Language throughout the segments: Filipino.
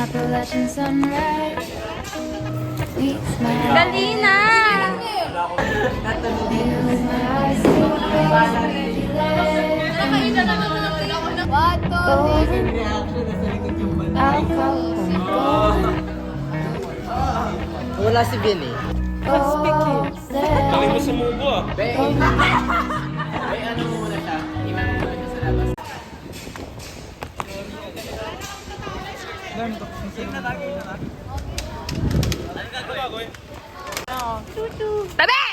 Appalachian sunrise meets my Dali na! Wala si Ben eh. Laki mo sa mubo ah. Be, ano mo muna siya? Iman mo muna siya sa labas. Ano gagawin? Tabi!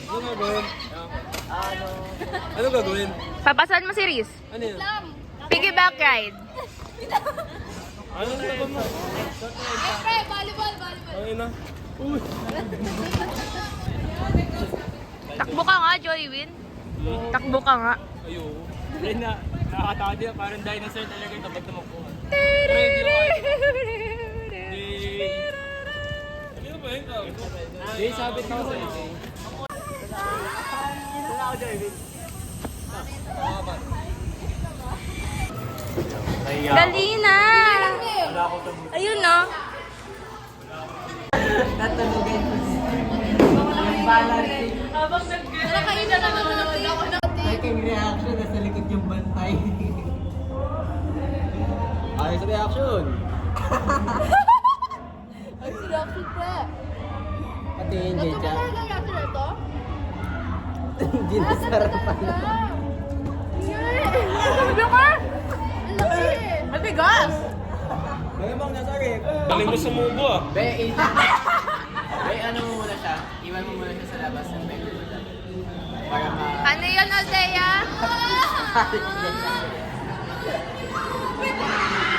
Ano gagawin? Ano gagawin? Papasan mo si Riz. Ano yun? Piggyback ride. Ano gagawin mo? Volleyball. Ano na? Uy! Takbo ka nga, Joywin. Takbo ka nga. Ayo. Ayun na. Nakakatawa din. Parang dinosaur talaga yung tapat na magpuhan. Ready ako. Ano ba yun? Jay, sabit ako sa'yo. Wala ako, Joywin. Dali na! Ayun no. Tatanugin ko siya. Aking reaction, nasa likod yung bantay. Ayos sa reaction. Pati hindi siya. Hindi na sarapan. Sabi ka? Mabigas! Magamang na, sorry. Galing mo sa mubo ah. Be, ano mo muna siya? Iwan mo muna siya sa labas. Para ma... Ano yun, Aldea?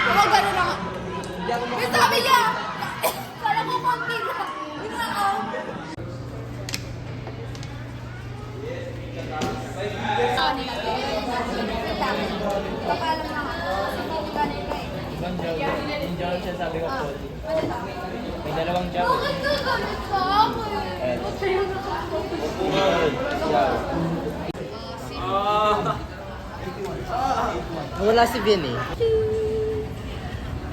Huwag gano'n ako. Hindi ako May sabi niya! Kala ko konti lang. Hindi ako. Papaalam na ako. Galing ka eh. Ibang job. Yung job siya sabi ko po. May dalawang job. Bakit ka galit sa akin? Wala si Ben eh.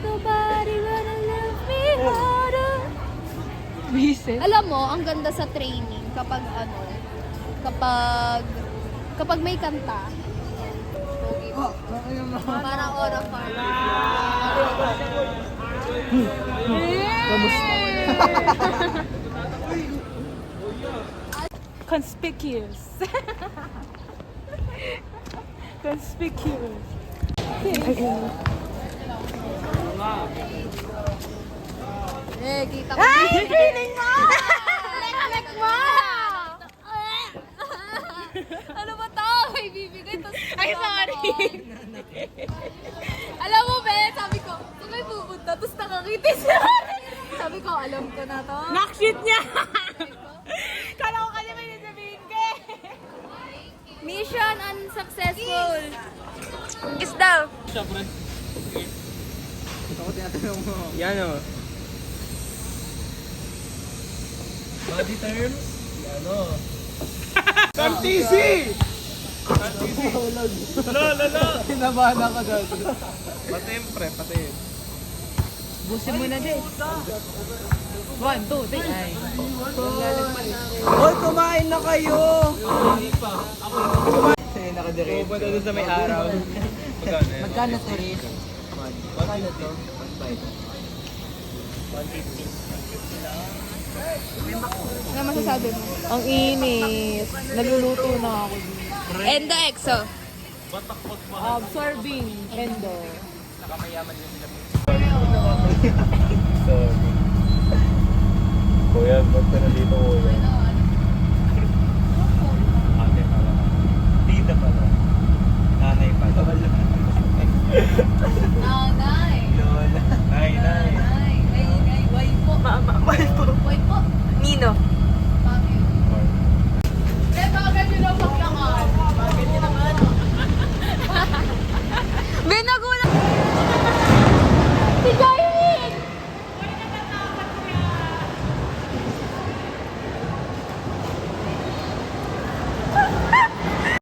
Nobody gonna love me harder. Alam mo, ang ganda sa training kapag kapag may kanta. Parang Ora Farm. Conspicuous. Conspicuous. Kita ko. Ay, feeling mo! Lek mo! Ano ba to? May bibigay. Ay, sorry. Alam mo, be, sabi ko, kung may pupunta, tapos nakakita siya. Sabi ko, alam ko na to. Knock-shoot niya! Kala ko kasi may nasabihin ka eh. Mission unsuccessful. Kiss daw. Siyempre. Ako tinatanong mo. Yan o. Body terms? Yan o. Kantisi! Kantisi! Lala! Kinabahan ako doon. Patim, pre, patim. Busin mo na din. 1, 2, 3. Ay. Hoy, kumain na kayo! Hindi pa. Ako Sa'yo nakadiretso. pupunta doon sa may araw. Magkano yan? Magkano to, Riz? Ano masasabi mo? Ang init. Nagluluto na ako. Endo EXO. Absorbing. Endo. Kuya, ba't ka nandito kuya? Ate pala. Tita pala. Nanay pala.